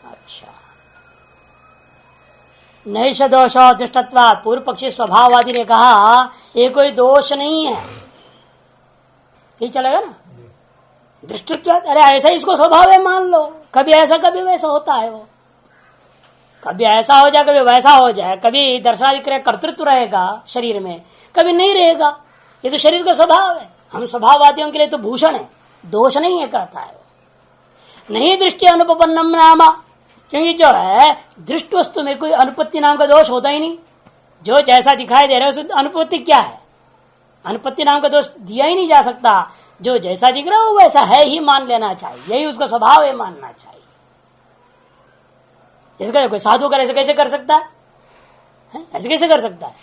अच्छा, नैष दोष दृष्टत्वात्, पूर्व पक्षी स्वभाववादी ने कहा ये कोई दोष नहीं है, ये चलेगा ना। दृष्टित्वात्, अरे ऐसा इसको स्वभाव है मान लो, कभी ऐसा कभी वैसा होता है, वो कभी ऐसा हो जाए कभी वैसा हो जाए, कभी दर्शनादि क्रिया कर्तृत्व रहेगा शरीर में, कभी नहीं रहेगा, ये तो शरीर का स्वभाव है। हम स्वभाववादियों के लिए तो भूषण है, दोष नहीं है कहता है वो। नहीं दृष्टि अनुपन्नम नामा, क्योंकि जो है दृष्ट वस्तु में कोई अनुपत्ति नाम का दोष होता ही नहीं। जो जैसा दिखाई दे रहा है उसे अनुपत्ति क्या है, अनुपत्ति नाम का दोष दिया ही नहीं जा सकता। जो जैसा दिख रहा है वो वैसा है ही मान लेना चाहिए, यही उसका स्वभाव है, मानना चाहिए। इसका कोई साधु कर ऐसे कैसे कर सकता है? ऐसे कैसे कर सकता है?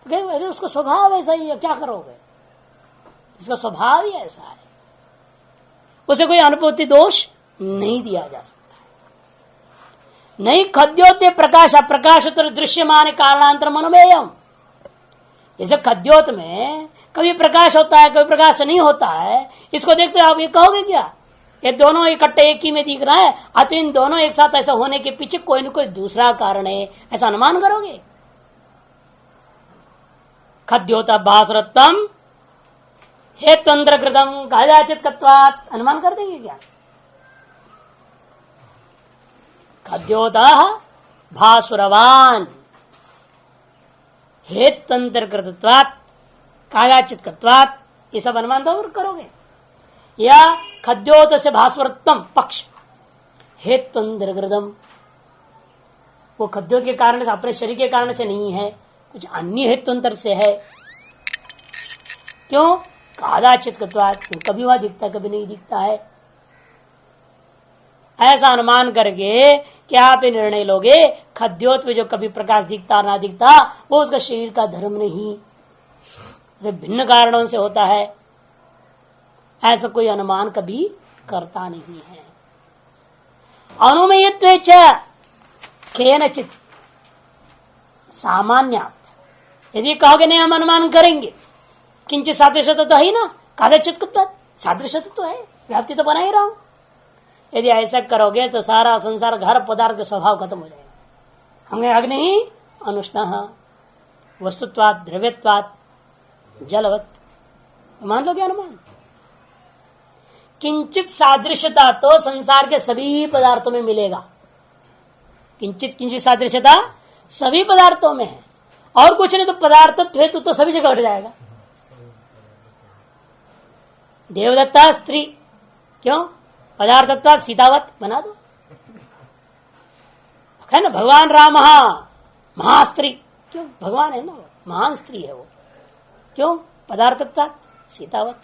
तो उसका स्वभाव ऐसा ही है, क्या करोगे, इसका स्वभाव ही ऐसा है, उसे कोई अनुपत्ति दोष नहीं दिया जा सकता है। नहीं खद्योते प्रकाश अप्रकाश तो दृश्यमान कारणांतर मनोमेयम, जैसे खद्योत में कभी प्रकाश होता है कभी प्रकाश नहीं होता है, इसको देखते आप ये कहोगे क्या ये दोनों इकट्ठे एक ही में दिख रहा है, अतः इन दोनों एक साथ ऐसा होने के पीछे कोई न कोई दूसरा कारण है, ऐसा अनुमान करोगे? खद्योता भासरत्तम हेत्वंद्रकृतम कायाचित्कत्वात्, अनुमान कर देंगे क्या? खद्योता भासुरवान हेत्वंद्रकृतत्वात् कायाचित्कत्वात्, ये सब अनुमान तो करोगे। या खद्योत से भास्वरत्तम पक्ष हेत्वंद्रकृतम, वो खद्योत के कारण से, अपने शरीर के कारण से नहीं है, कुछ अन्य हेत्वंतर से है। क्यों? कादाचित्कत्वात्, कभी वहां दिखता है कभी नहीं दिखता है। ऐसा अनुमान करके क्या आप निर्णय लोगे खद्योत में जो कभी प्रकाश दिखता ना दिखता वो उसका शरीर का धर्म नहीं, उसे भिन्न कारणों से होता है, ऐसा कोई अनुमान कभी करता नहीं है। अनुमेयत्वे च केनचित् सामान्यात्, यदि कहोगे नहीं हम अनुमान करेंगे, किंचित सादृश्यता तो है ना, कादचित सादृश्यता तो है, व्याप्ति तो बना ही रहा हूं। यदि ऐसा करोगे तो सारा संसार घर पदार्थ स्वभाव खत्म हो जाएगा। हमने अग्नि अनुष्ण वस्तुत्वात् द्रव्यत्वात् जलवत, मान लो क्या अनुमान? किंचित सादृश्यता तो संसार के सभी पदार्थों में मिलेगा, किंचित किंचित सादृश्यता सभी पदार्थों में है, और कुछ नहीं तो पदार्थत्व हेतु तो सभी जगह हट जाएगा। देवदत्ता स्त्री, क्यों? पदार्थत्व सीतावत बना दो, है ना। भगवान राम महास्त्री, क्यों? भगवान है ना, महान स्त्री है वो, क्यों? पदार्थत्व सीतावत।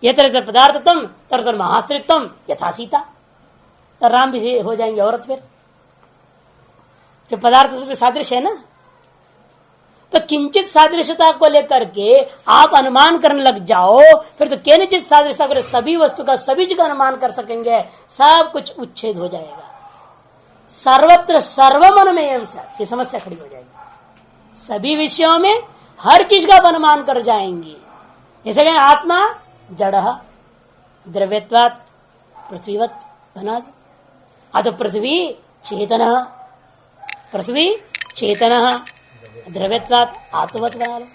ये तरह पदार्थत्म तरह महास्त्रित्व यथा सीता, तो राम भी हो जाएंगे औरत फिर, तो पदार्थ से सादृश्य है ना। तो किंचित सादृश्यता को लेकर के आप अनुमान करने लग जाओ, फिर तो केनचित सादृश्यता को सभी वस्तु का सभी जगह अनुमान कर सकेंगे, सब कुछ उच्छेद हो जाएगा। सर्वत्र सर्वमनमेयम से ये समस्या खड़ी हो जाएगी। सभी विषयों में हर चीज का अनुमान कर जाएंगे। जैसे कहें आत्मा जड़ द्रव्यत्वात् पृथ्वीवत बना दो, अतो पृथ्वी चेतन, पृथ्वी चेतन द्रव्यत्वात् आत्मवत बना लो।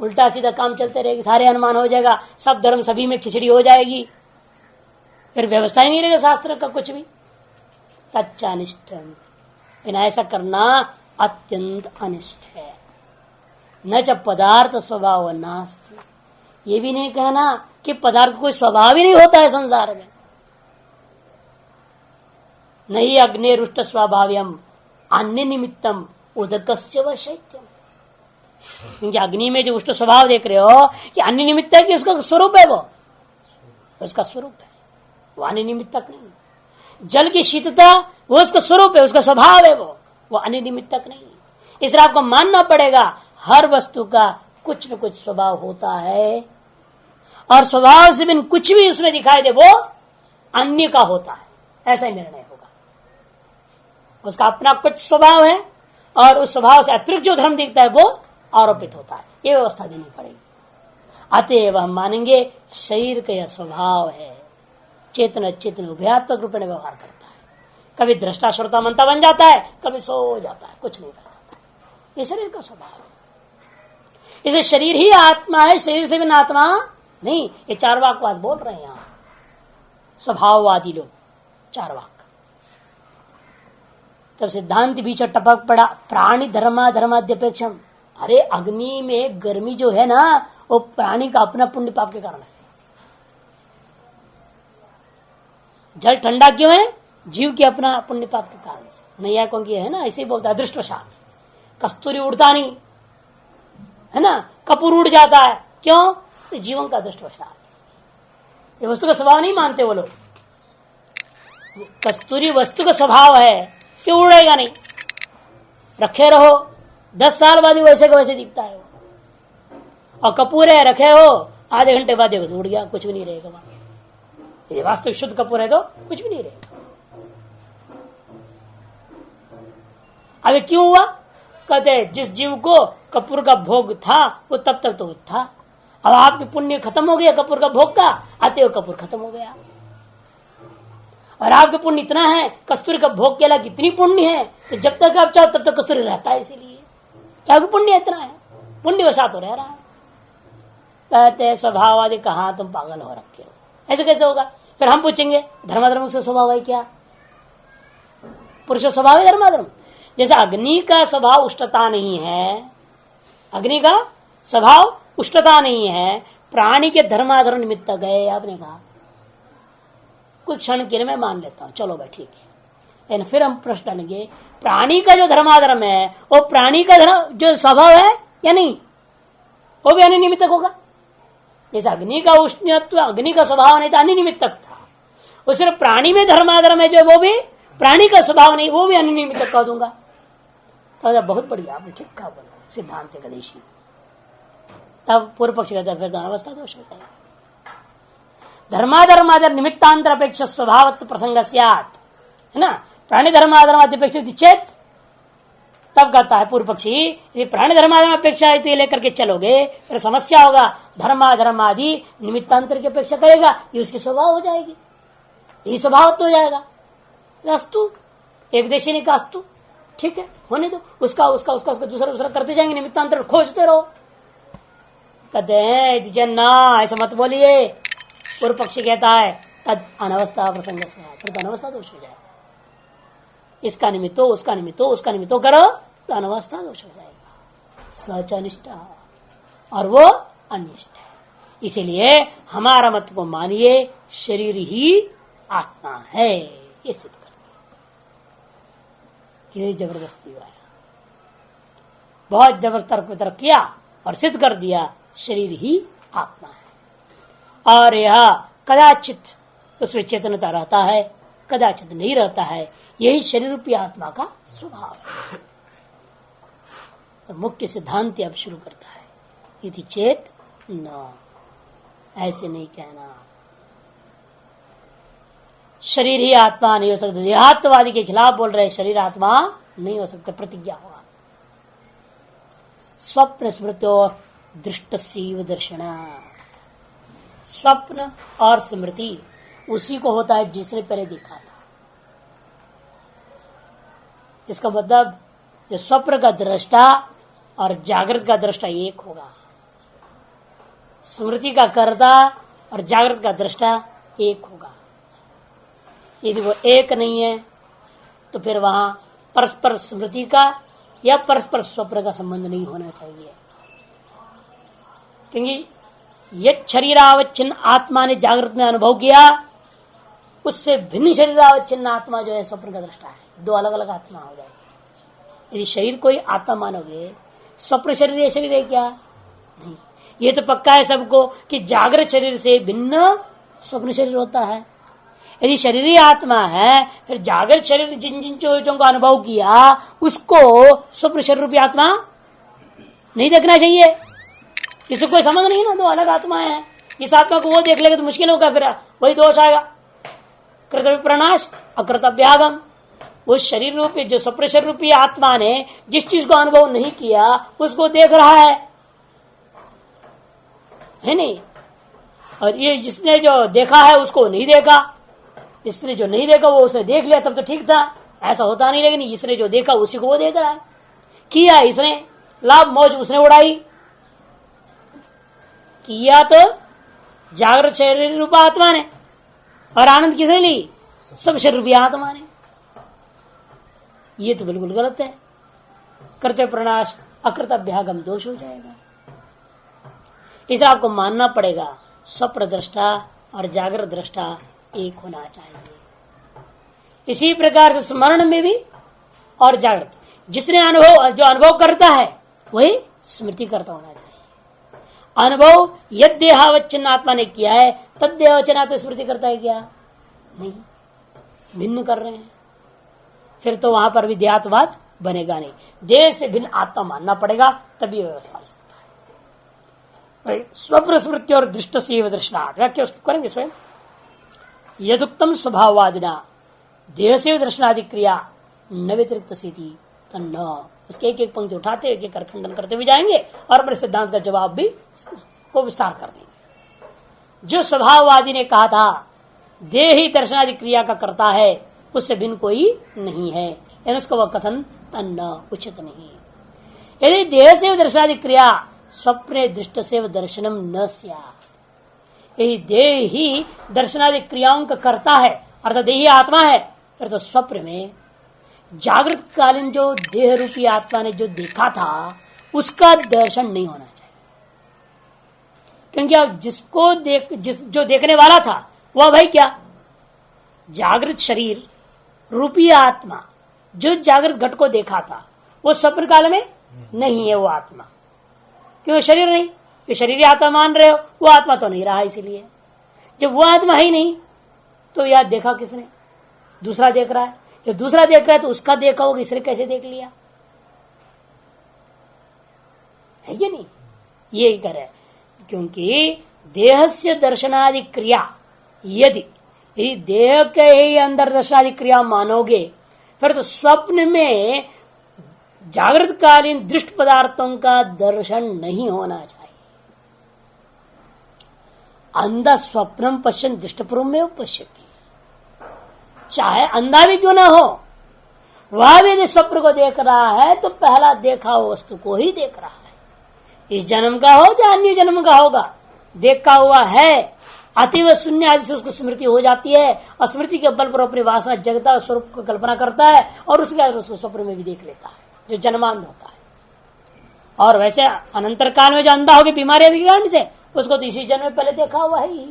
उल्टा सीधा काम चलते रहेगी, सारे अनुमान हो जाएगा, सब धर्म सभी में खिचड़ी हो जाएगी, फिर व्यवस्था ही नहीं रहेगा शास्त्र का कुछ भी। तच्चा अनिष्टम, ऐसा करना अत्यंत अनिष्ट है। न च पदार्थ स्वभाव नास्ति, ये भी नहीं कहना कि पदार्थ कोई स्वभाव ही नहीं होता है संसार में। नहीं अग्नि रुष्ट स्वभाव्यम अन्य निमित्तम उदकस्य व शैत्यम, क्योंकि अग्नि में जो उष्ट स्वभाव देख रहे हो कि अन्य निमित्त है कि उसका स्वरूप है, वो उसका स्वरूप है, वो अन्य निमित्तक नहीं। जल की शीतलता वो उसका स्वरूप है, उसका स्वभाव है, वो अन्य निमित्तक नहीं। इसलिए आपको मानना पड़ेगा हर वस्तु का कुछ न कुछ स्वभाव होता है, और स्वभाव से बिन कुछ भी उसमें दिखाई दे वो अन्य का होता है, ऐसा ही निर्णय होगा। उसका अपना कुछ स्वभाव है और उस स्वभाव से अतिरिक्त जो धर्म दिखता है वो आरोपित होता है, ये व्यवस्था देनी पड़ेगी। अतएव हम मानेंगे शरीर का यह स्वभाव है, चेतन अचेतन उभयात्मक रूप में व्यवहार करता है। कभी दृष्टा श्रोता मनता बन जाता है, कभी सो जाता है, कुछ नहीं कर पाता। ये शरीर का स्वभाव है। इसे शरीर ही आत्मा है, शरीर से बिना आत्मा नहीं। ये चार्वाकवाद बोल रहे हैं यहां स्वभाववादी लोग, चार्वाक। तब सिद्धांत बीच टपक पड़ा, प्राणी धर्माद्यपेक्षम। अरे अग्नि में गर्मी जो है ना, वो प्राणी का अपना पुण्य पाप के कारण से। जल ठंडा क्यों है? जीव के अपना पुण्य पाप के कारण से। नैया कौन की है ना, ऐसे ही बोलता है अदृष्टवशात। कस्तूरी उड़ता नहीं है ना, कपूर उड़ जाता है, क्यों? तो जीवन का अदृष्टवशात। ये वस्तु का स्वभाव नहीं मानते वो लोग। कस्तूरी वस्तु का स्वभाव है, क्यों उड़ेगा नहीं? रखे रहो, 10 साल बाद वैसे का वैसे दिखता है। और कपूर है, रखे हो, आधे घंटे बाद देखो तो उड़ गया, कुछ भी नहीं रहेगा वहां। ये वास्तविक शुद्ध कपूर है तो कुछ भी नहीं रहेगा। अभी क्यों हुआ? कहते जिस जीव को कपूर का भोग था वो तब तक तो था, अब आपके पुण्य खत्म हो गया कपूर का भोग का, आते हो कपूर खत्म हो गया। और आपके पुण्य इतना है, कस्तूरी का भोग के लिए कितनी पुण्य है, तो जब तक आप चाहो तब तक कस्तूरी रहता है। इसीलिए क्या पुण्य इतना है, पुण्य वशा तो रह रहा है। कहते स्वभाववादी, कहा तुम पागल हो रखे हो, ऐसे कैसे होगा? फिर हम पूछेंगे धर्माधर्म से स्वभाव है क्या? पुरुष स्वभाव है धर्माधर्म। जैसे अग्नि का स्वभाव उष्णता नहीं है, अग्नि का स्वभाव उष्णता नहीं है, प्राणी के धर्माधर्म निमित्त गए। आपने कहा कुछ क्षण के लिए मैं मान लेता हूं, चलो भाई ठीक है। लेकिन फिर हम प्रश्न डालेंगे, प्राणी का जो धर्माधर्म है वो प्राणी का धर्म जो स्वभाव है या नहीं? वो भी अनिमित्तक होगा। जैसे अग्नि का उष्णत्व अग्नि का स्वभाव नहीं था, अनिमित्तक था। वो सिर्फ प्राणी में धर्माधर्म है जो, वो भी प्राणी का स्वभाव नहीं, वो भी अनिमित्तक कह दूंगा। तो बहुत बढ़िया, आपने ठीक कहा, बोला सिद्धांत कदेशी। तब पूर्व पक्ष कहता है फिर तो अनवस्था दोष होता है। धर्माधर्मादर निमित्तांतर अपेक्षा स्वभावत्व प्रसंग स्यात्, है ना। प्राणी धर्माधर्मापेक्षित चेत, तब कहता है पूर्व पक्षी ये प्राणी धर्माधर्म अपेक्षा लेकर के चलोगे फिर समस्या होगा। धर्माधर्मादि निमित्तांतर की अपेक्षा करेगा, ये उसकी स्वभाव हो जाएगी, ये स्वभाव तो हो जाएगा। अस्तु, एक देशी ने कहा अस्तु, ठीक है होने दो, उसका उसका उसका उसका दूसरा दूसरा करते जाएंगे, निमित्तांतर खोजते रहो। कहते हैं जन्ना ऐसा मत बोलिए। पूर्व पक्षी कहता है तद अनवस्था प्रसंग से, फिर तो अनवस्था दोष हो जाएगा। इसका निमित्तो उसका निमित्तो उसका निमित्तो करो तो अनवस्था दोष हो जाएगा। सच अनिष्ट और वो अनिष्ट है। इसीलिए हमारा मत को मानिए, शरीर ही आत्मा है, ये सिद्ध कर दिया। ये जबरदस्ती हुआ, बहुत जबरदस्त तर्क किया और सिद्ध कर दिया शरीर ही आत्मा है। और यह कदाचित उसमें चेतनता रहता है, कदाचित नहीं रहता है। यही शरीर रूपी आत्मा का स्वभाव है। तो मुख्य सिद्धांत अब शुरू करता है, इति चेत न, ऐसे नहीं कहना। शरीर ही आत्मा नहीं हो सकता, देहात्मवादी के खिलाफ बोल रहे शरीर आत्मा नहीं हो सकता, प्रतिज्ञा होगा। स्वप्न स्मृति और दृष्ट सीव दर्शना, स्वप्न और स्मृति उसी को होता है जिसने पहले देखा था। इसका मतलब जो स्वप्न का दृष्टा और जागृत का दृष्टा एक होगा, स्मृति का कर्ता और जागृत का दृष्टा एक होगा। यदि वो एक नहीं है तो फिर वहां परस्पर स्मृति का या परस्पर स्वप्न का संबंध नहीं होना चाहिए। क्योंकि यह शरीरावच्छिन्न आत्मा ने जागृत में अनुभव किया, उससे भिन्न शरीरावच्छिन्न आत्मा जो है स्वप्न का दृष्टा है। दो अलग अलग आत्मा हो जाएगी। यदि शरीर कोई आत्मा मानोगे, स्वप्न शरीर ये शरीर है क्या? नहीं। ये तो पक्का है सबको कि जागृत शरीर से भिन्न स्वप्न शरीर होता है। यदि शरीर ही आत्मा है, फिर जागृत शरीर जिन जिन चीजों का अनुभव किया उसको स्वप्न शरीर रूपी आत्मा नहीं देखना चाहिए। किसी कोई समझ नहीं ना, दो अलग आत्माएं हैं। इस आत्मा को वो देख लेगा तो मुश्किल होगा, फिर वही दोष आएगा, कर्तव्य प्रनाश अकर्तव्यागम। उस शरीर रूपी जो स्वप्न शरीर रूपी आत्मा ने जिस चीज को अनुभव नहीं किया उसको देख रहा है, है नहीं। और ये जिसने जो देखा है उसको नहीं देखा, इसने जो नहीं देखा वो उसने देख लिया तब तो ठीक था, ऐसा होता नहीं। लेकिन इसने जो देखा उसी को वो देख रहा है, किया इसने, लाभ मौज उसने उड़ाई, किया तो जागृत शरीर रूपा आत्मा ने, और आनंद किसने ली? सब शरीर रूपी आत्मा ने। ये तो बिल्कुल गलत है। कर्तव्य प्रणाश अकृतभ्यागम दोष हो जाएगा। इसे आपको मानना पड़ेगा स्वप्न दृष्टा और जागृत दृष्टा एक होना चाहिए। इसी प्रकार से स्मरण में भी और जागृत, जिसने अनुभव जो अनुभव करता है वही स्मृति करता होना चाहिए। अनुभव यद देहावच्छिन्न आत्मा ने किया है तद देहावच्छिन्न आत्मा स्मृति करता है क्या? नहीं, भिन्न कर रहे हैं। फिर तो वहां पर भी देहात्मवाद बनेगा नहीं, देह से भिन्न आत्मा मानना पड़ेगा, तभी व्यवस्था हो सकता है। स्वप्न स्मृति और दृष्ट से दर्शनार्थ व्याख्या उसको करेंगे स्वयं। यदुक्तम स्वभाववादिना देह से दर्शनादि क्रिया न व्यतिरिक्त स्थिति तन्न, उसके एक एक पंक्ति उठाते एक एक खंडन करते हुए जाएंगे और अपने सिद्धांत का जवाब भी को विस्तार कर देंगे। जो स्वभाववादी ने कहा था देह ही दर्शनादि क्रिया का करता है, उससे भिन्न कोई नहीं है, यानी उसका वह कथन तन्न उचित नहीं। यदि देह से दर्शनादि क्रिया स्वप्ने दृष्ट से दर्शनम न स्यात्, यदि देह ही दर्शनादि क्रियाओं का करता है अर्थात देही आत्मा है, फिर तो स्वप्न में जागृत कालीन जो देह रूपी आत्मा ने जो देखा था उसका दर्शन नहीं होना चाहिए। क्योंकि अब जिसको जो देखने वाला था वह भाई क्या? जागृत शरीर रूपी आत्मा जो जागृत घट को देखा था वो स्वप्न काल में नहीं है। वो आत्मा क्यों? शरीर नहीं, ये शरीर आत्मा मान रहे हो, वो आत्मा तो नहीं रहा। इसीलिए जब वो आत्मा ही नहीं तो याद देखा किसने? दूसरा देख रहा है। जो दूसरा देख रहा है तो उसका देखा होगा, इसने कैसे देख लिया? है ये नहीं, यही करे। क्योंकि देह से दर्शनादि क्रिया यदि देह के ही अंदर दर्शनादि क्रिया मानोगे, फिर तो स्वप्न में जागृत कालीन दृष्ट पदार्थों का दर्शन नहीं होना चाहिए। अंधा स्वप्नम पश्यन दृष्टपूर्व में पश्यति, चाहे अंधा भी क्यों ना हो, वह भी यदि स्वप्न को देख रहा है तो पहला देखा हुआ वस्तु को ही देख रहा है। इस जन्म का हो या अन्य जन्म का होगा, देखा हुआ है, अतिव शून्य आदि से उसको स्मृति हो जाती है, और स्मृति के बल पर अपनी वासना जगता है, स्वरूप को कल्पना करता है, और उसके बाद उसको स्वप्न में भी देख लेता है, जो जन्मांध होता है। और वैसे अनंतर काल में जो अंधा होगी बीमारी के कारण से, उसको तो इसी जन्म में पहले देखा हुआ है ही,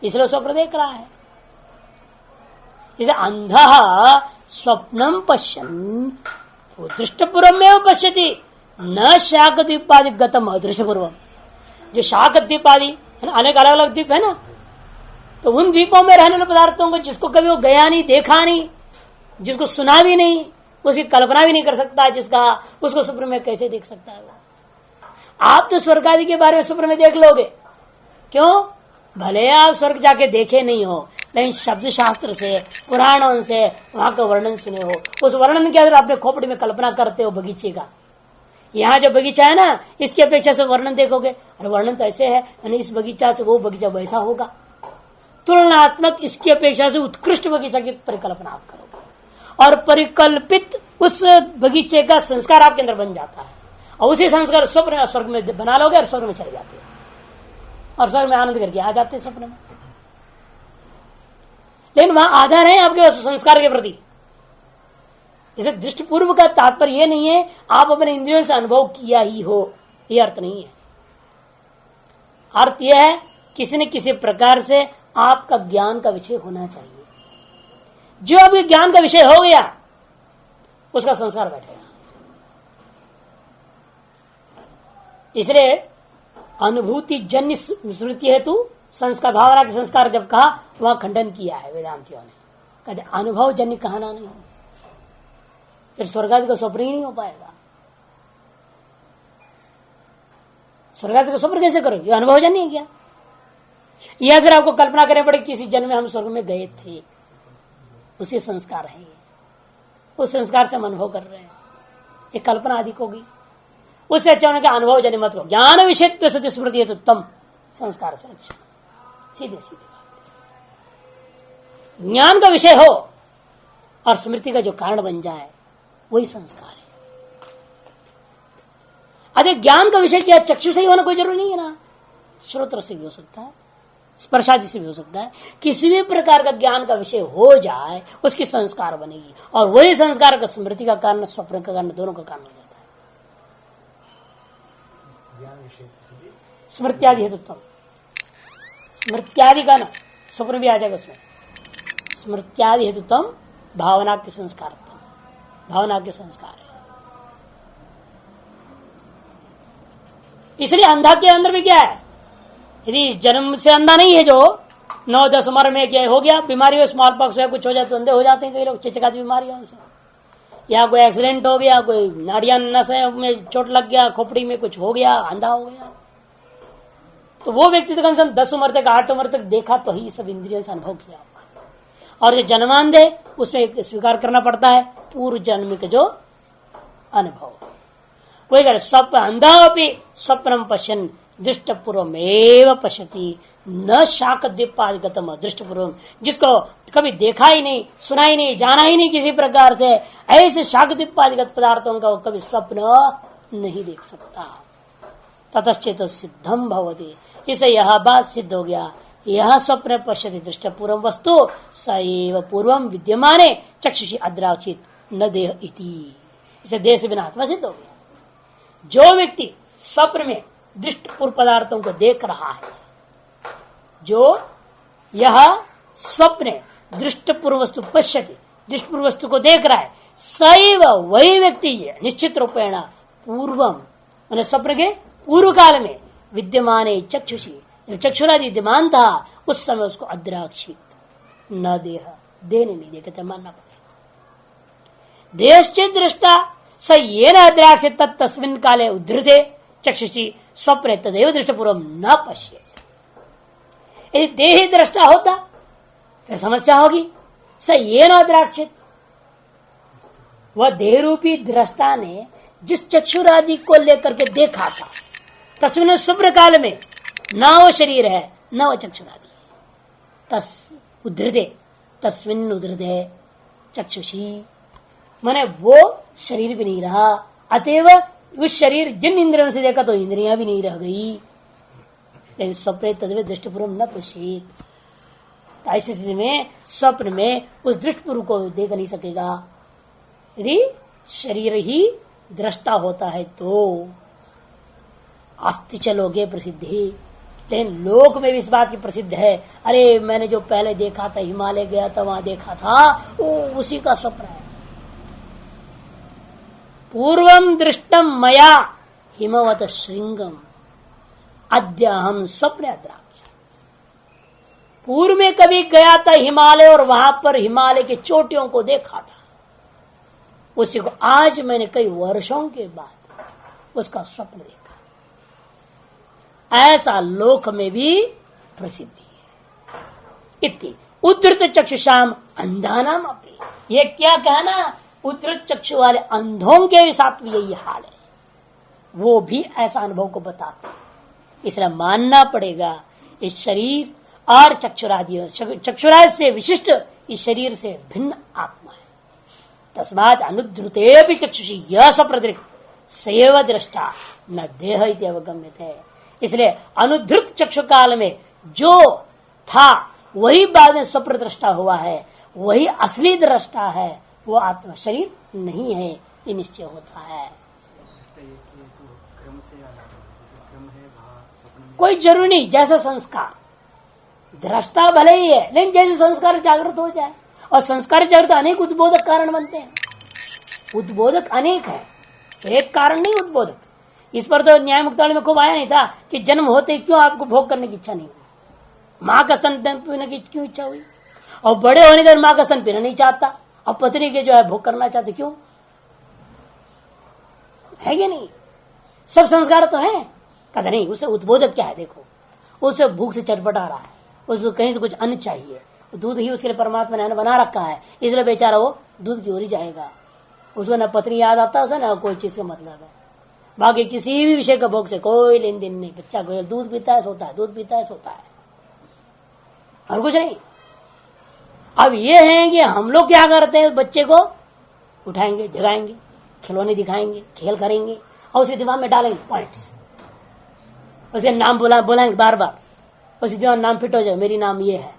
इसलिए स्वप्न देख रहा है। इसे अंधा स्वप्नम पश्यन् दृष्टपूर्व में पश्यति न शाकद्वीपादि गतम अदृष्टपूर्वम। जो शाकद्वीपादि अनेक अलग अलग द्वीप है ना, तो उन द्वीपों में रहने वाले पदार्थों को जिसको कभी वो गया नहीं, देखा नहीं, जिसको सुना भी नहीं, उसकी कल्पना भी नहीं कर सकता, जिसका उसको स्वप्न में कैसे देख सकता है वो? आप तो स्वर्ग आदि के बारे में स्वप्न में देख लोगे। क्यों? भले आप स्वर्ग जाके देखे नहीं हो, लेकिन शब्द शास्त्र से पुराणों से वहां का वर्णन सुने हो, उस वर्णन के अंदर अपने खोपड़ी में कल्पना करते हो बगीचे का। यहाँ जो बगीचा है ना, इसकी अपेक्षा से वर्णन देखोगे, और वर्णन तो ऐसे है, यानी इस बगीचा से वो बगीचा वैसा होगा, तुलनात्मक इसकी अपेक्षा से उत्कृष्ट बगीचा की परिकल्पना आप करोगे, और परिकल्पित उस बगीचे का संस्कार आपके अंदर बन जाता है, और उसी संस्कार स्वप्न स्वर्ग में बना लोगे और स्वर्ग में चले जाते हैं, और स्वर्ग में आनंद करके आ जाते हैं स्वप्न में। लेकिन वहां आधार है आपके संस्कार के प्रति। इसे दृष्टिपूर्व का तात्पर्य यह नहीं है आप अपने इंद्रियों से अनुभव किया ही हो, यह अर्थ नहीं है। अर्थ यह है किसी न किसी प्रकार से आपका ज्ञान का विषय होना चाहिए। जो आपके ज्ञान का विषय हो गया उसका संस्कार बैठेगा। इसलिए अनुभूति जन्य स्मृति हेतु संस्कार, भावना के संस्कार जब कहा वहां खंडन किया है वेदांतियों ने, कहते अनुभव जन्य कहना नहीं, फिर स्वर्गादि का स्वप्न ही नहीं हो पाएगा। स्वर्गादि का स्वप्न कैसे करोगे? अनुभव जन्य है क्या? या फिर आपको कल्पना करनी पड़ेगी किसी जन्म में हम स्वर्ग में गए थे, उसी संस्कार है ये, उस संस्कार से हम अनुभव कर रहे हैं, ये कल्पना अधिक होगी। उससे अच्छा उनके अनुभव जन मत हो। ज्ञान विषय सत्य स्मृति है उत्तम संस्कार संरक्षण, सीधे सीधे ज्ञान का विषय हो और स्मृति का जो कारण बन जाए वही संस्कार है। अरे ज्ञान का विषय क्या चक्षु से ही होना कोई जरूरी नहीं है ना, श्रोत्र से भी हो सकता है, स्पर्शादि से भी हो सकता है। किसी भी प्रकार का ज्ञान का विषय हो जाए उसकी संस्कार बनेगी और वही संस्कार का स्मृति का कारण, स्वप्न का कारण, दोनों का कारण हो जाता है। स्मृत्यादि हेतुत्व, स्मृत्यादि का ना स्वप्न भी आ जाएगा उसमें। स्मृत्यादि हेतुत्व भावना के संस्कार, भावना के संस्कार है। इसलिए अंधा के अंदर भी क्या है, यदि जन्म से अंधा नहीं है, जो 9-10 उम्र में क्या हो गया, बीमारी हो, स्मॉल पॉक्स है, कुछ हो जाए तो अंधे हो जाते हैं कई लोग, चिचकाती बीमारी है उनसे, या कोई एक्सीडेंट हो गया, कोई नाड़ियां नसें में चोट लग गया, खोपड़ी में कुछ हो गया, अंधा हो गया। तो वो व्यक्ति तो कम से कम 10 उम्र तक, 8 उम्र तक देखा तो ही सब इंद्रियों से अनुभव किया होगा। और जो जन्मांधे उसमें स्वीकार करना पड़ता है पूर्व जन्म के जो अनुभव। वही कर स्वप्न अंधा भी स्वप्नम पश्यन दृष्टपूर्वमेव पश्यति न शाकद्वीपादिगतम दृष्टपूर्वम, जिसको कभी देखा ही नहीं, सुना ही नहीं, जाना ही नहीं किसी प्रकार से, ऐसे शाकद्वीपादिगत पदार्थों का वो कभी स्वप्न नहीं देख सकता। ततश्चेत सिद्धम भवति, इसे यह बात सिद्ध हो गया, यह स्वप्न पश्यति दृष्टपूर्वम वस्तु सएव पूर्वम विद्यमाने चक्षुषी अद्राक्षित न देह इति, इसे देह से बिना आत्मा सिद्ध हो गया। जो व्यक्ति स्वप्न में दृष्टपूर्व पदार्थों को देख रहा है, जो यह स्वप्न दृष्टपूर्व वस्तु पश्यति, दृष्टपूर्व वस्तु को देख रहा है, सैव वही व्यक्ति है निश्चित रूपेण पूर्वम, मैंने स्वप्न के पूर्व काल में विद्यमान चक्षुषी, चक्षुरादि विद्यमान था उस समय उसको अद्राक्षित न देह, देने नहीं देखते, मानना पड़ेगा। देहश्चेत दृष्टा स येन अद्राक्षित तस्मिन् काले उद्धृते चक्षुषी स्वप्न तदेव दृष्टपूर्वम न पश्येत। यदि देह दृष्टा होता फिर समस्या होगी। स येन अद्राक्षित, वह देह रूपी दृष्टा ने जिस चक्षुरादि को लेकर के देखा था, तस्मिन् स्वप्न काल में न वो शरीर है न वो चक्षुरादि, तस उद्धृते तस्मिन् उद्धृते चक्षुषी, माने वो शरीर भी नहीं रहा, अतएव उस शरीर जिन इंद्रियों से देखा तो इंद्रियां भी नहीं रह गई। लेकिन स्वप्न तद्वे दृष्टिपूर्व न पश्येत, तो ऐसी स्थिति में स्वप्न में उस दृष्टिपूर्व को देख नहीं सकेगा। यदि शरीर ही दृष्टा होता है तो अस्ति चलोगे प्रसिद्धि, लेकिन लोक में भी इस बात की प्रसिद्ध है, अरे मैंने जो पहले देखा था, हिमालय गया था वहां देखा था, वो उसी का स्वप्न है। पूर्वम दृष्टम मया हिमवत श्रृंगम अद्य हम स्वप्न अद्राक्ष, पूर्व में कभी गया था हिमालय और वहां पर हिमालय की चोटियों को देखा था, उसी को आज मैंने कई वर्षों के बाद उसका स्वप्न देखा। ऐसा लोक में भी प्रसिद्धि है। इति उद्धृत चक्षुषाम अंधानाम अपि, ये क्या कहना, उद्धृत चक्षु वाले अंधों के साथ भी यही हाल है, वो भी ऐसा अनुभव को बताते हैं। इसलिए मानना पड़ेगा इस शरीर और चक्षुरादि, चक्षुरादि से विशिष्ट इस शरीर से भिन्न आत्मा है। तस्मात् अनुद्धृते भी चक्षुषी यह सप्रदृक् सैव दृष्टा न देह इति अवगम्यते। इसलिए अनुद्धृत चक्षु काल में जो था वही बाद में स्वप्रदृष्टा हुआ है, वही असली दृष्टा है, वो आत्मा शरीर नहीं है, ये निश्चय होता है। कोई जरूरी नहीं, जैसा संस्कार, दृष्टा भले ही है लेकिन जैसे संस्कार जागृत हो जाए, और संस्कार जागृत अनेक उद्बोधक कारण बनते हैं। उद्बोधक अनेक है, एक कारण नहीं उद्बोधक। इस पर तो न्याय मुक्तावली में खूब आया नहीं था कि जन्म होते क्यों आपको भोग करने की इच्छा नहीं हुई, माँ का स्तन पीने की क्यों इच्छा हुई, और बड़े होने के माँ का स्तन पीना नहीं चाहता, और पत्नी के जो है भोग करना चाहते, क्यों है कि नहीं? सब संस्कार तो है। कहते नहीं, उसे उद्बोधक क्या है, देखो उसे भूख से चटपटा रहा है, उसको कहीं से कुछ अन्न चाहिए, दूध ही उसके लिए परमात्मा ने अन्न बना रखा है, इसलिए बेचारा वो दूध की ओर ही जाएगा। उसको न पत्नी याद आता है, उसे न कोई चीज का मतलब है। बाकी किसी भी विषय का भोग से कोई लेन देन नहीं। बच्चा को दूध पीता है सोता है, दूध पीता है सोता है, और कुछ नहीं। अब ये है कि हम लोग क्या करते हैं, बच्चे को उठाएंगे, जगाएंगे, खिलौने दिखाएंगे, खेल करेंगे और उसके दिमाग में डालेंगे पॉइंट्स, उसके नाम बोलाएंगे बार बार, उसी दिमाग नाम फिट हो जाए, मेरी नाम ये है।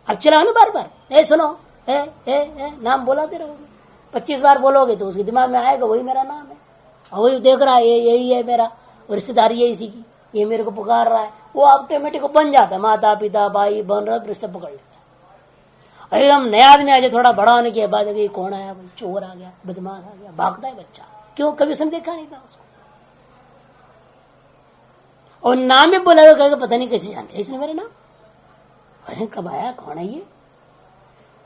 अब चलाओ ना बार बार, ए सुनो, ए नाम बोलाते रहोगे, 25 बार बोलोगे तो उसके दिमाग में आएगा वही मेरा नाम है, और वही देख रहा है यही है मेरा, और रिश्तेदारी है इसी की, ये मेरे को पुकार रहा है, वो ऑटोमेटिक बन जाता है। माता पिता भाई बहन रिश्ता पकड़ लेता है। अरे हम नया आदमी आ जाए, थोड़ा बड़ा होने के बाद ये कौन आया, चोर आ गया, बदमाश आ गया, भागता है बच्चा। क्यों? कभी उसने देखा नहीं था उसको, और नाम भी बोला हुआ कहेगा पता नहीं कैसे जानते इसने मेरा नाम, अरे कब आया, कौन है ये।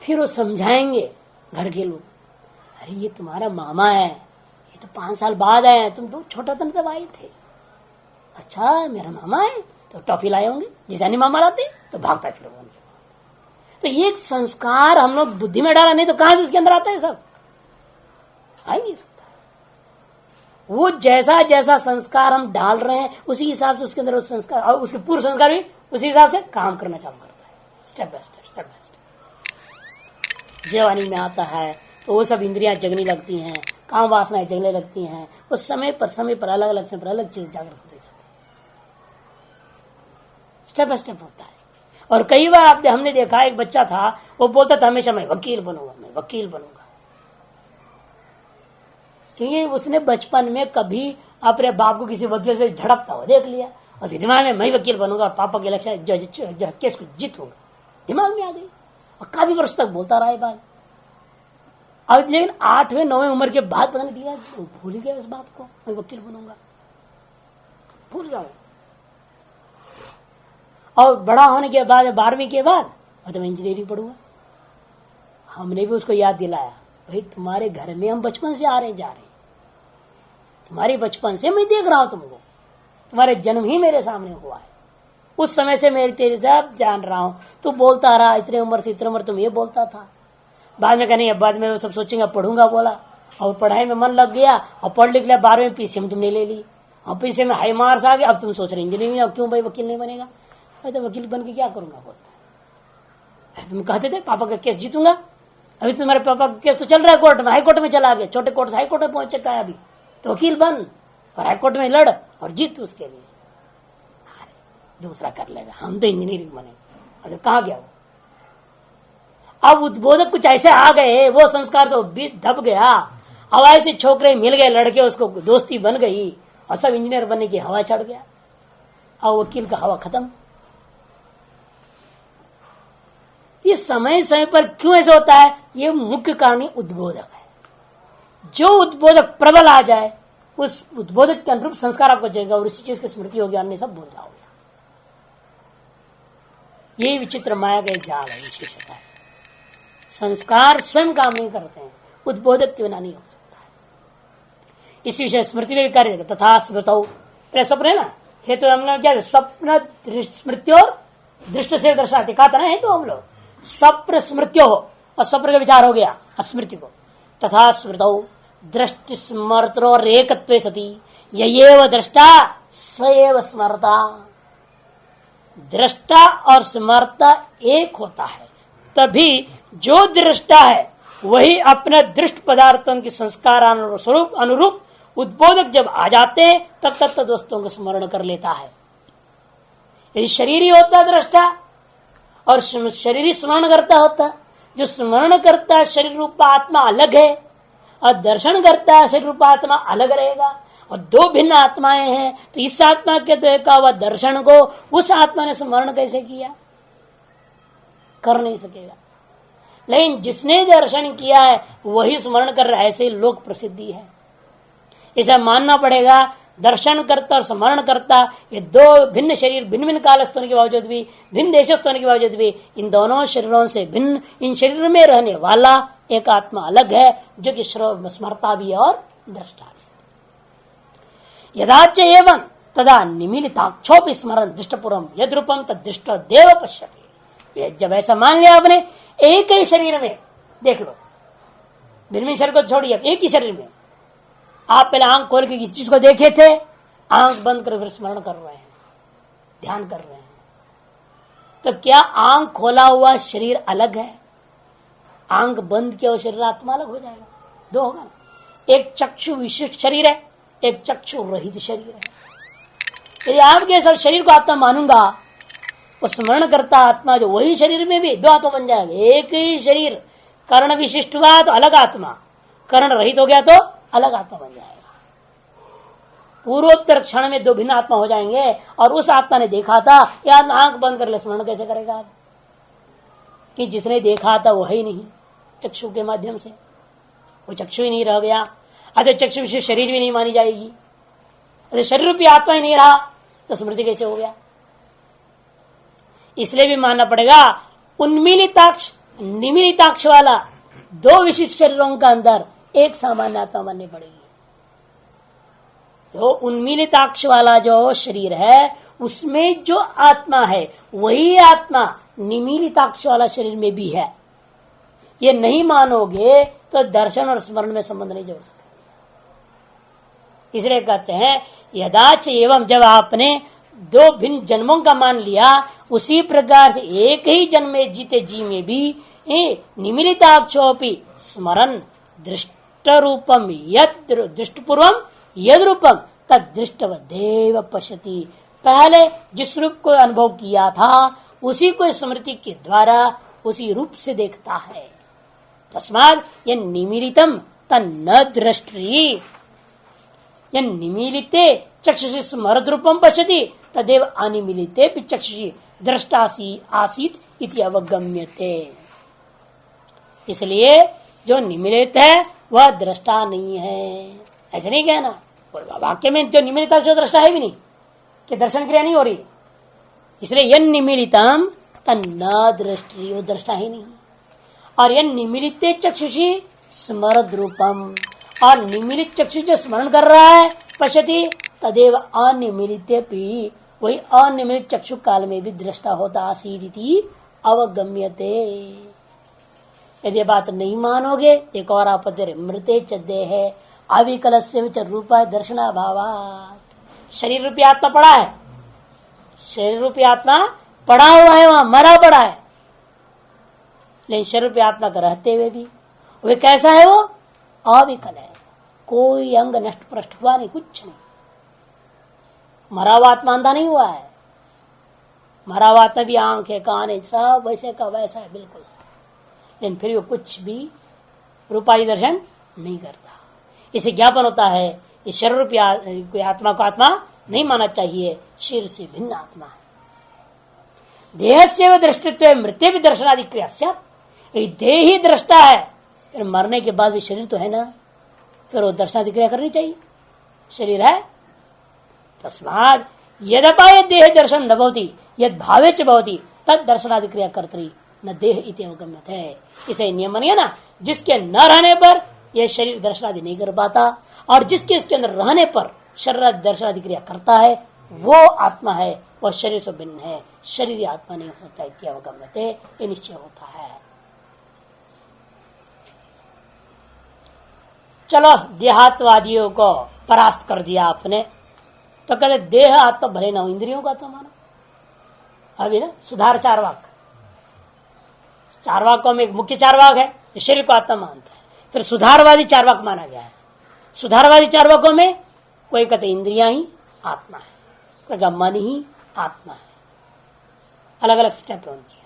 फिर वो समझाएंगे घर के लोग, अरे ये तुम्हारा मामा है, ये तो 5 साल बाद आए हैं, तुम तो छोटा था तब आए थे। अच्छा मेरा मामा है, तो टॉफी लाए होंगे, जैसे नहीं मामा लाते तो भागता फिर उनके पास। तो ये एक संस्कार हम लोग बुद्धि में डाला, नहीं तो कहां से उसके अंदर आता है, सब आ ही नहीं सकता। वो जैसा जैसा संस्कार हम डाल रहे हैं उसी हिसाब से उसके अंदर उस संस्कार और उसके पूर्व संस्कार भी उसी हिसाब से काम करना चालू करता है, step by step, step by step. जवानी में आता है तो वो सब इंद्रियां जगने लगती हैं, काम वासनाएं जगने लगती हैं, उस समय पर अलग अलग समय पर अलग चीज जागृत होती जाती है, स्टेप बाय स्टेप होता है। और कई बार हमने देखा, एक बच्चा था वो बोलता था हमेशा मैं वकील बनूंगा, मैं वकील बनूंगा, क्योंकि उसने बचपन में कभी अपने बाप को किसी वकील से झड़पता हुआ देख लिया, और दिमाग में मैं वकील बनूंगा और पापा के इलेक्शन केस को जीतूंगा, दिमाग में आ गई, और काफी वर्ष तक बोलता रहा ये बात। अब लेकिन 8वें 9वें उम्र के बाद पता नहीं दिया, भूल गया इस बात को, मैं वकील बनूंगा, भूल गया। और बड़ा होने के बाद 12वीं के बाद तो मैं इंजीनियरिंग पढ़ूंगा। हमने भी उसको याद दिलाया, भाई तुम्हारे घर में हम बचपन से आ रहे जा रहे, तुम्हारे बचपन से मैं देख रहा हूं तुमको, तुम्हारे जन्म ही मेरे सामने हुआ है, उस समय से मैं तेरे सब जान रहा हूं, तू बोलता रहा इतने उम्र से इतने उम्र तुम ये बोलता था। बाद में कहने बाद में सब सोचेंगे पढ़ूंगा बोला, और पढ़ाई में मन लग गया और पढ़ लिख लिया, 12वीं पीसी में तुमने ले ली, और पीसी में हाई मार्क्स आ गए, अब तुम सोच रहे इंजीनियरिंग, अब क्यों भाई वकील नहीं बनेगा। तो वकील बन के क्या करूंगा बोलता, तुम कहते थे पापा का केस जीतूंगा, अभी तुम्हारे पापा का केस तो चल रहा है कोर्ट में, हाई कोर्ट में चला गया, छोटे कोर्ट से हाई कोर्ट में पहुंच चुका है अभी, तो वकील बन और हाई कोर्ट में लड़ और जीत उसके लिए, दूसरा कर लेगा, हम तो इंजीनियरिंग बनेंगे। अच्छा कहाँ गया वो, अब उद्बोधक कुछ ऐसे आ गए, वो संस्कार तो दब गया, अब ऐसे छोकरे मिल गए लड़के, उसको दोस्ती बन गई और सब इंजीनियर बनने की हवा चढ़ गया, और वकील का हवा खत्म। ये समय समय पर क्यों ऐसा होता है, ये मुख्य कारण उद्बोधक है। जो उद्बोधक प्रबल आ जाए उस उद्बोधक के अनुरूप संस्कार आपको जाएगा और उसी चीज की स्मृति होगी, अन्य सब भूल जाओगे। यही विचित्र माया का जाल है, विशेषता है। संस्कार स्वयं काम नहीं करते हैं, उद्बोधक के बिना नहीं हो सकता है। इस विषय स्मृति में भी कार्य तथा स्मृतौ, स्वप्न है ना, हेतु हमने क्या स्वप्न स्मृति और दृष्ट से दर्शाते कहा था ना, हेतु हम लोग स्वप्न स्मृत्यो हो, और स्वप्न का विचार हो गया स्मृति को, तथा स्मृतौ दृष्टि स्मृतो और एकत्वे सती ययेव दृष्टा सएव स्मरता। दृष्टा और स्मरता एक होता है, तभी जो दृष्टा है वही अपने दृष्ट पदार्थों के संस्कार अनुरूप उद्बोधक जब आ जाते हैं तब तत्व दोस्तों को स्मरण कर लेता है। यदि शरीर ही होता दृष्टा और शरीर ही स्मरण करता होता, जो स्मरण करता है शरीर रूपा आत्मा अलग है और दर्शन करता है शरीर रूपा आत्मा अलग रहेगा, और दो भिन्न आत्माएं हैं, तो इस आत्मा के तो एक हुआ दर्शन को उस आत्मा ने स्मरण कैसे किया, कर नहीं सकेगा। लेकिन जिसने दर्शन किया है वही स्मरण कर रहा है, ऐसे लोक प्रसिद्धि है। इसे मानना पड़ेगा दर्शन करता और स्मरण करता ये दो भिन्न शरीर, भिन्न भिन्न कालस्थ होने के बावजूद भी, भिन्न देशस्थ होने के बावजूद भी, इन दोनों शरीरों से भिन्न इन शरीर में रहने वाला एक आत्मा अलग है, जो कि स्मरता भी है और दृष्टा भी। यदाच एवं तदा निमीलिताक्षोपि स्मरण दृष्टपुरम यद्रूपम तदृष्ट देव पश्यति। जब ऐसा मान लिया आपने, एक ही शरीर में देख लो, भिन्न शरीर को छोड़िए, एक ही शरीर में आप पहले आंख खोल के किसी चीज को देखे थे, आंख बंद कर फिर स्मरण कर रहे हैं, ध्यान कर रहे हैं, तो क्या आंख खोला हुआ शरीर अलग है, आंख बंद किया हुआ शरीर आत्मा अलग हो जाएगा? दो होगा ना। एक चक्षु विशिष्ट शरीर है, एक चक्षु रहित शरीर है। यदि आपके सब शरीर को आत्मा मानूंगा, वो स्मरण करता आत्मा जो, वही शरीर में भी दो आत्मा बन जाएगा। एक ही शरीर कर्ण विशिष्ट हुआ तो अलग आत्मा, कर्ण रहित हो गया तो अलग आत्मा बन जाएगा। पूर्वोत्तर क्षण में दो भिन्न आत्मा हो जाएंगे। और उस आत्मा ने देखा था, यार आंख बंद कर ले, स्मरण कैसे करेगा आप? कि जिसने देखा था वो है ही नहीं, चक्षु के माध्यम से वो चक्षु ही नहीं रह गया। अतः चक्षु विशिष्ट शरीर भी नहीं मानी जाएगी। अतः शरीर रूपी आत्मा ही नहीं रहा तो स्मृति कैसे हो गया? इसलिए भी मानना पड़ेगा उन्मीलिताक्ष निमीलिताक्ष वाला दो विशिष्ट शरीरों का अंदर एक सामान्य आत्मा माननी पड़ेगी। तो उन्मीलिताक्ष वाला जो शरीर है उसमें जो आत्मा है वही आत्मा निमीलिताक्ष वाला शरीर में भी है। ये नहीं मानोगे तो दर्शन और स्मरण में संबंध नहीं जोड़ सकते। इसलिए कहते हैं यदाच एवं, जब आपने दो भिन्न जन्मों का मान लिया, उसी प्रकार से एक ही जन्म में जीते जी में भी निमिलिताक्षोपि स्मरण दृष्ट रूपम यद दृष्टपूर्वम यद रूपम तद दृष्टवदेव पश्यति। पहले जिस रूप को अनुभव किया था उसी को स्मृति के द्वारा उसी रूप से देखता है। तस्मात् यह निमीलितम तन्न दृष्टि, यह निमीलिते चक्षुषी स्मरद रूपम पश्यति तदेव अनिमीलिते चक्षुषी दृष्टासी आसीत इति अवगम्यते। इसलिए जो निमीलित है वह दृष्टा नहीं है, ऐसे नहीं कहना। वाक्य में जो निमीलित जो दृष्टा है भी नहीं, कि दर्शन क्रिया नहीं हो रही। इसलिए यन निमीलितम तन्न दृष्टि, वो दृष्टा ही नहीं। और यन निमीलिते चक्षुषी स्मरद रूपम, और निमीलित चक्षु जो स्मरण कर रहा है पश्यति तदेव अनिमीलिते भी, वही अनिमीलित चक्षु काल में भी दृष्टा होता आसीदिति अवगम्यते। यदि बात नहीं मानोगे, एक और आपत्ति मृते चद्दे है अविकलस्य विच रूपा दर्शनाभावात्। शरीर रूपी आत्मा पड़ा है, शरीर रूपी आत्मा पड़ा हुआ है, वहां मरा पड़ा है, लेकिन शरीर रूपी आत्मा का रहते हुए भी वे कैसा है? वो अविकल है, कोई अंग नष्ट पृष्ठ हुआ नहीं, कुछ नहीं। मरा हुआ आत्मा अंधा नहीं हुआ है, मरा हुआ आत्मा भी आंख है, कान है, सब वैसे का वैसा है बिल्कुल, लेकिन फिर वो कुछ भी रूपाधि दर्शन नहीं करता। इसे ज्ञापन होता है ये शरीर रूपी आत्मा को आत्मा नहीं मानना चाहिए, शरीर से भिन्न आत्मा है। देह से दृष्टित्व मृत्यु भी दर्शनादि क्रिया, देह ही दृष्टा है, फिर मरने के बाद भी शरीर तो है ना, फिर वो दर्शनादि क्रिया करनी चाहिए, शरीर है। तस्मात् यदपाय देह दर्शन न भवति यद भावे च भवति तद दर्शनादि क्रिया कर्तरि न देह इति अवगम्यते है। इसे नियम बन गया ना, जिसके न रहने पर यह शरीर दर्शनादि नहीं कर पाता, और जिसके इसके अंदर रहने पर शरीर दर्शनादि क्रिया करता है वो आत्मा है, वह शरीर से भिन्न है, शरीर आत्मा नहीं हो सकता। इति अवगम्यते, ये निश्चय होता है। चलो देहात्वादियों को परास्त कर दिया आपने, तो कहते देह आत्मा भले ना हो, इंद्रियों का आत्मा मानो। अभी ना सुधार चारवाक, चारवाकों में एक मुख्य चारवाक है, शरीर को आत्मा मानता है। फिर सुधारवादी चारवाक माना गया है। सुधारवादी चारवाकों में कोई कहते इंद्रियां ही आत्मा है, कोई कहता मन ही आत्मा है, अलग अलग स्टेप है उनकी।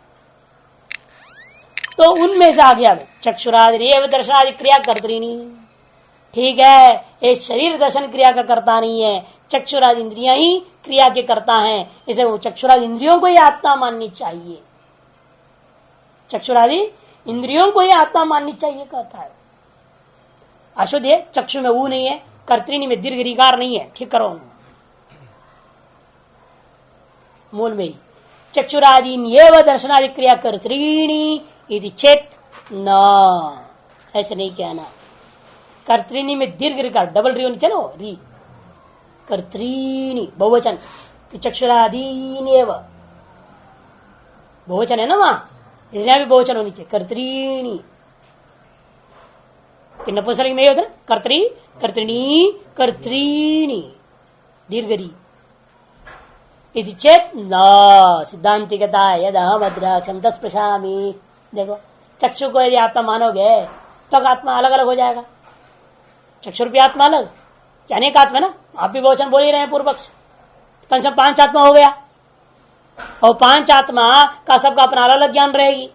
तो उनमें से आ गया चक्षुरादि एवं दर्शनादि क्रिया कर्तृणी। ठीक है, ये शरीर दर्शन क्रिया का करता नहीं है, चक्षुरादि इंद्रियां ही क्रिया के करता है, इसे वो चक्षुरादि इंद्रियों को ही आत्मा माननी चाहिए, चक्षुरादि इंद्रियों को ही आत्मा माननी चाहिए कहता है। अशुद्ध है, चक्षु में वो नहीं है, कर्तृणी में दीर्घ ऋकार नहीं है, ठीक करो मूल में ही चक्षुरादि एवं दर्शनादि क्रिया कर्तृणी यदि चेत न, ऐसे नहीं कहना। कर्तृणी में दीर्घ ऋकार डबल री, चलो री, कर्तृणी बहुवचन, चक्षुरादीन एवं बहुवचन है ना वहां, इसलिए भी बहुवचन होनी चाहिए, कर्तृणी। कि नपुंसकलिंग में होता है कर्त्री कर्तृणी कर्त्रीणी दीर्घरी इति चेत न सिद्धांति कहता है यद अहम अद्राक्षम तस्पृशामि। देखो चक्षु को यदि आत्मा मानोगे तो आत्मा अलग अलग हो जाएगा। चक्षु रूपी आत्मा अलग, अनेक आत्मा ना, आप भी बहुवचन बोल ही रहे हैं पूर्व पक्ष, कम से कम 5 आत्मा हो गया और 5 आत्मा का सबका अपना अलग अलग ज्ञान रहेगी।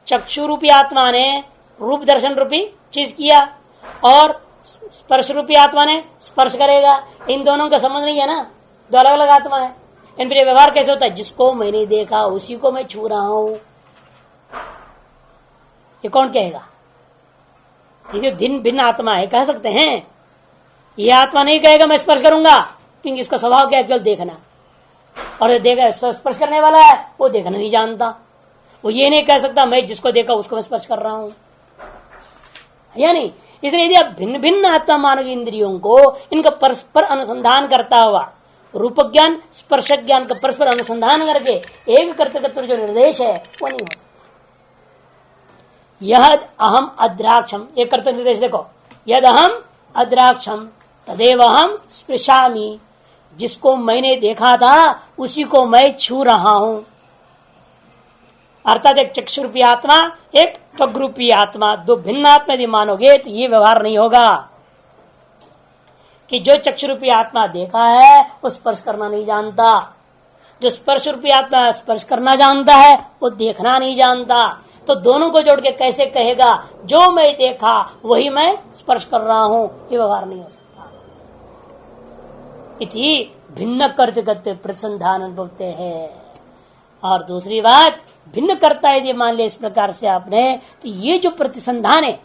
चक्षु रूपी आत्मा ने रूप दर्शन रूपी चीज किया और स्पर्श रूपी आत्मा ने स्पर्श करेगा, इन दोनों का संबंध नहीं है ना, दो अलग अलग आत्मा है। इन फिर व्यवहार कैसे होता है, जिसको मैंने देखा उसी को मैं छू रहा हूं, ये कौन कहेगा? ये जो भिन्न भिन्न आत्मा है कह सकते हैं, ये आत्मा नहीं कहेगा मैं स्पर्श करूंगा, क्योंकि इसका स्वभाव क्या है केवल देखना, और देखा स्पर्श करने वाला है वो देखना नहीं जानता, वो ये नहीं कह सकता मैं जिसको देखा उसको मैं स्पर्श कर रहा हूं, या नहीं। इसलिए यदि आप भिन्न भिन्न आत्मा मानोगे इंद्रियों को, इनका परस्पर अनुसंधान करता हुआ रूप ज्ञान स्पर्श ज्ञान का परस्पर अनुसंधान करके एक कर्तृत्व जो निर्देश है वो नहीं हो सकता। यह अहम अद्राक्षम, एक कर्तव्य निर्देश देखो, यद अहम अद्राक्षम तदेव अहम स्पृशामि, जिसको मैंने देखा था उसी को मैं छू रहा हूं। अर्थात एक चक्षुरूपी आत्मा एक त्वग्रूपी आत्मा, दो भिन्न आत्मा यदि मानोगे तो ये व्यवहार नहीं होगा कि जो चक्षुरूपी आत्मा देखा है वो स्पर्श करना नहीं जानता, जो स्पर्श रूपी आत्मा स्पर्श करना जानता है वो देखना नहीं जानता। तो दोनों को जोड़ के कैसे कहेगा जो मैं देखा वही मैं स्पर्श कर रहा हूं, ये व्यवहार नहीं हो सकता। इति भिन्न कर्तृत्व प्रतिसंधान बोलते हैं। और दूसरी बात, भिन्न करता यदि मान लिया इस प्रकार से आपने, तो ये जो प्रतिसंधान है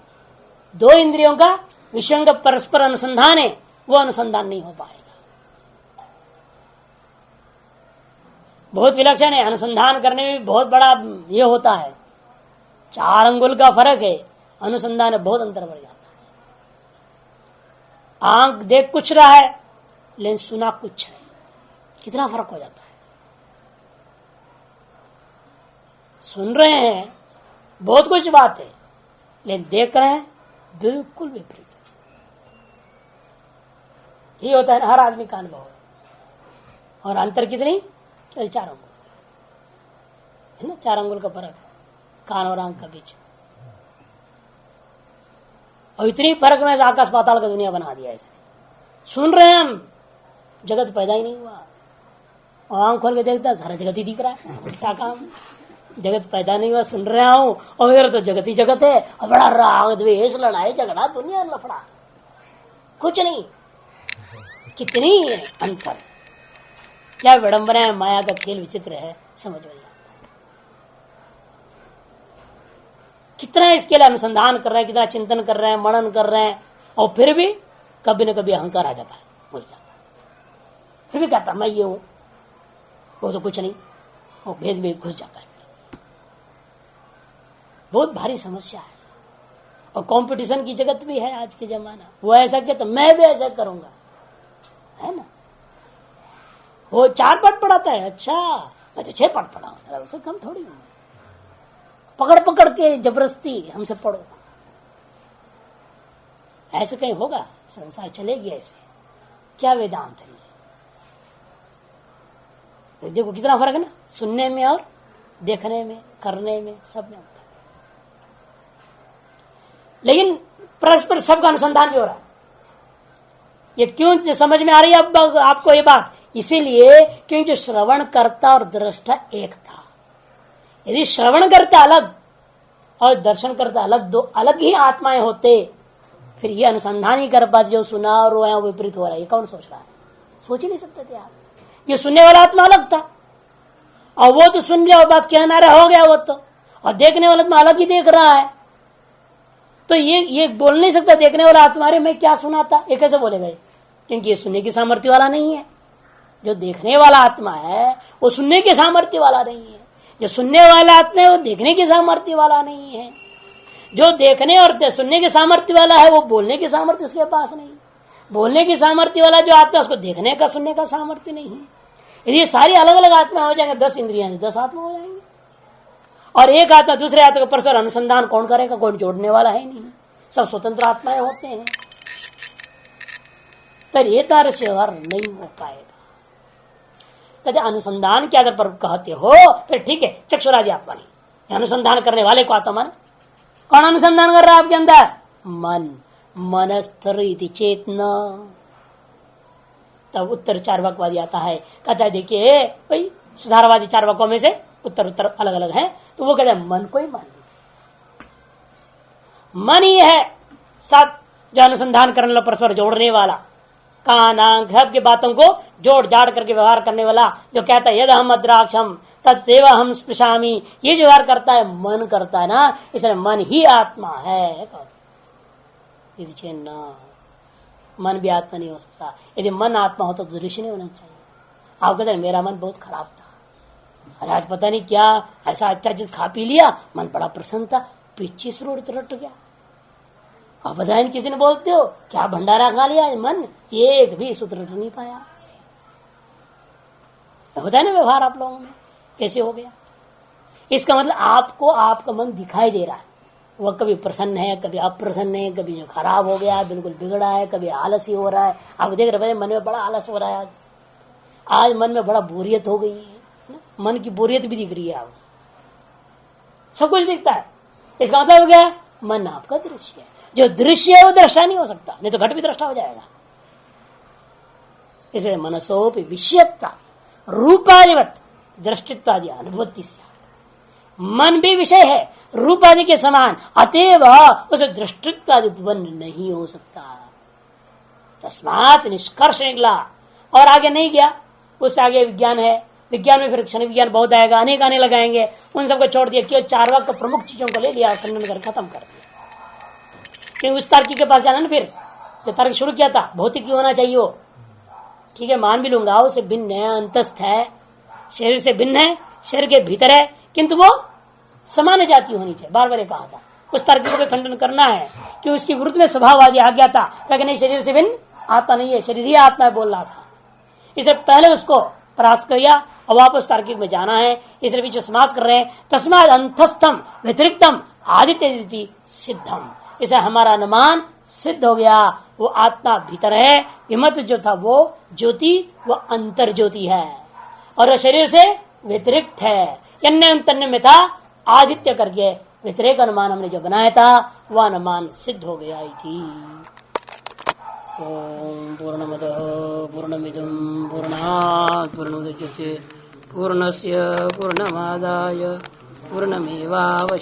दो इंद्रियों का विषयों का परस्पर अनुसंधान है, वो अनुसंधान नहीं हो पाएगा। बहुत विलक्षण है, अनुसंधान करने में बहुत बड़ा ये होता है, 4 अंगुल का फर्क है, अनुसंधान में बहुत अंतर बढ़ जाता है। आंख देख कुछ रहा है लेकिन सुना कुछ है, कितना फर्क हो जाता है। सुन रहे हैं बहुत कुछ बात है, लेकिन देख रहे हैं बिल्कुल विपरीत। ये होता है हर आदमी का अनुभव है। और अंतर कितनी? 4 अंगुल है ना, 4 अंगुल का फर्क है कान और आंख का बीच। और इतनी फर्क में आकाश पाताल का दुनिया बना दिया ऐसे। सुन रहे हैं हम, जगत पैदा ही नहीं हुआ, और आंख खोल के देखता है सारा जगत ही दिख रहा है, उल्टा काम, जगत पैदा नहीं हुआ, सुन रहा हूं, और इधर तो जगत ही जगत है, और बड़ा राग द्वेष लड़ाई झगड़ा दुनिया लफड़ा, कुछ नहीं। कितनी अंतर, क्या विडंबना है, माया का खेल विचित्र है, समझ में। कितना इसके लिए अनुसंधान कर रहे हैं, कितना चिंतन कर रहे हैं, मनन कर रहे हैं, और फिर भी कभी न कभी अहंकार आ जाता है, घुस जाता है, फिर भी कहता मैं ये हूं, वो तो कुछ नहीं, वो भेद में घुस जाता है। बहुत भारी समस्या है। और कंपटीशन की जगत भी है आज के जमाना, वो ऐसा किया तो मैं भी ऐसा करूंगा, है ना। वो 4 पाठ पढ़ाता है, अच्छा मैं तो 6 पाठ पढ़ाऊंगा, उससे कम थोड़ी हूं, पकड़ पकड़ के जबरदस्ती हमसे पढ़ो। ऐसे कहीं होगा? संसार चलेगी ऐसे? क्या वेदांत है? देखो कितना फर्क है ना, सुनने में और देखने में, करने में, सब में होता है। लेकिन परस्पर सबका अनुसंधान भी हो रहा है। ये क्यों समझ में आ रही है अब आपको ये बात? इसीलिए क्योंकि जो श्रवण करता और दृष्टा एक था। यदि श्रवण करता अलग और दर्शन करता अलग, दो अलग ही आत्माएं होते, फिर ये अनुसंधान ही कर पाते, जो सुना और रोया विपरीत हो रहा है, ये कौन सोच रहा है? सोच ही नहीं सकते थे आप। ये सुनने वाला आत्मा अलग था, और वो तो सुन लिया, वो बात कहना रहा हो गया वो तो, और देखने वाला आत्मा अलग ही देख रहा है। तो ये बोल नहीं सकता देखने वाला आत्मा रे मैं क्या सुना था, ये कैसे बोलेगा? क्योंकि ये सुनने की सामर्थ्य वाला नहीं है। जो देखने वाला आत्मा है वो सुनने के सामर्थ्य वाला नहीं है, जो सुनने वाला आत्मा है वो देखने के सामर्थ्य वाला नहीं है। जो देखने और सुनने के सामर्थ्य वाला है वो बोलने के सामर्थ्य उसके पास नहीं। बोलने की सामर्थ्य वाला जो आत्मा उसको देखने का सुनने का सामर्थ्य नहीं है। यदि ये सारी अलग अलग आत्मा हो जाएंगे, 10 इंद्रियां 10 आत्मा हो जाएंगे, और एक आत्मा दूसरे आत्मा का परस्पर अनुसंधान कौन करेगा? कोई जोड़ने वाला है नहीं, सब स्वतंत्र आत्माएं होते हैं, तो ये तारस व्यवहार नहीं हो पाएगा। कहते अनुसंधान के आधार पर कहते हो, फिर ठीक है, चक्षुरादि आत्मा नहीं, अनुसंधान करने वाले को आत्मा माने। कौन अनुसंधान कर रहा है आपके अंदर? मन। मनस्तर इति चेतना। तब उत्तर चार्वाकवादी आता है, कहता है देखिए भाई सुधारवादी चार्वाकों में से उत्तर उत्तर अलग अलग हैं, तो वो कहते हैं मन को ही मान लीजिए, मन ही है सब जो अनुसंधान करने वाला, परस्पर जोड़ने वाला, कान आंख सब की बातों को जोड़ जाड़ करके व्यवहार करने वाला, जो कहता है यद हम अद्राक्षम तत्व हम स्पृशामी, ये जो व्यवहार करता है मन करता है ना, इसलिए मन ही आत्मा है। न मन भी आत्मा नहीं हो सकता। यदि मन आत्मा होता तो दृश्य नहीं होना चाहिए। आप कहते हैं मेरा मन बहुत खराब था, अरे आज पता नहीं क्या ऐसा अच्छा चीज खा पी लिया, मन बड़ा प्रसन्न था, पीछे से रट गया। आप बताए किसी ने बोलते हो क्या भंडारा खा लिया, मन एक भी सूत्र रट नहीं पाया। बताए ना व्यवहार आप लोगों में कैसे हो गया। इसका मतलब आपको आपका मन दिखाई दे रहा है, वह कभी प्रसन्न है, कभी अप्रसन्न है, कभी जो खराब हो गया, बिल्कुल बिगड़ा है, कभी आलसी हो रहा है। आप देख रहे मन में बड़ा आलस हो रहा है, आज मन में बड़ा बोरियत हो गई है, मन की बोरियत भी दिख रही है। आप सब कुछ दिखता है, इसका मतलब हो गया मन आपका दृश्य है। जो दृश्य है वो दृष्टा नहीं हो सकता, नहीं तो घट भी दृष्टा हो जाएगा। इसलिए मनसोपि विषयत्वा रूपादिवत दृष्टित्वादि अनुभूति से मन भी विषय है रूप आदि के समान, अतएव उसे दृष्टित्वादि उपपन्न नहीं हो सकता। तस्मात् निष्कर्ष निकला और आगे नहीं गया, उससे आगे विज्ञान है, विज्ञान में फिर क्षण विज्ञान बहुत आएगा, अनेक आने लगाएंगे, उन सबको छोड़ दिया, केवल चारवाक को प्रमुख चीजों को ले लिया, खंडन कर खत्म कर दिया। क्योंकि उस तार्किक के पास जाना ना, फिर जो तर्क शुरू किया था भौतिक होना चाहिए वो, ठीक है मान भी लूंगा, उससे भिन्न है, अंतस्थ है, शरीर से भिन्न है, शरीर के भीतर है, किंतु वो समान जाति होनी चाहिए। बार बार कहा था उस तार्किक को खंडन करना है कि उसकी विरुद्ध में स्वभाववादी आ गया था, क्या नहीं शरीर से भिन्न आत्मा नहीं है, शरीर ही आत्मा है बोल रहा था। इसे पहले उसको परास्त किया और वापस तार्किक में जाना है, इसलिए बीच समाप्त कर रहे हैं। तस्माद अंतस्थम व्यतिरिक्तम आदित्य सिद्धम, इसे हमारा अनुमान सिद्ध हो गया, वो आत्मा भीतर है, विमत जो था वो ज्योति वो अंतर ज्योति है और शरीर से व्यतिरिक्त है। अन्य तन्य में था आदित्य करके व्यतिरेक अनुमान हमने जो बनाया था वह अनुमान सिद्ध हो गया थी। ओम पूर्णमदः पूर्णमिदं पूर्णात् पूर्णमुदच्यते पूर्णस्य पूर्णमादाय पूर्णमेवावशिष्यते।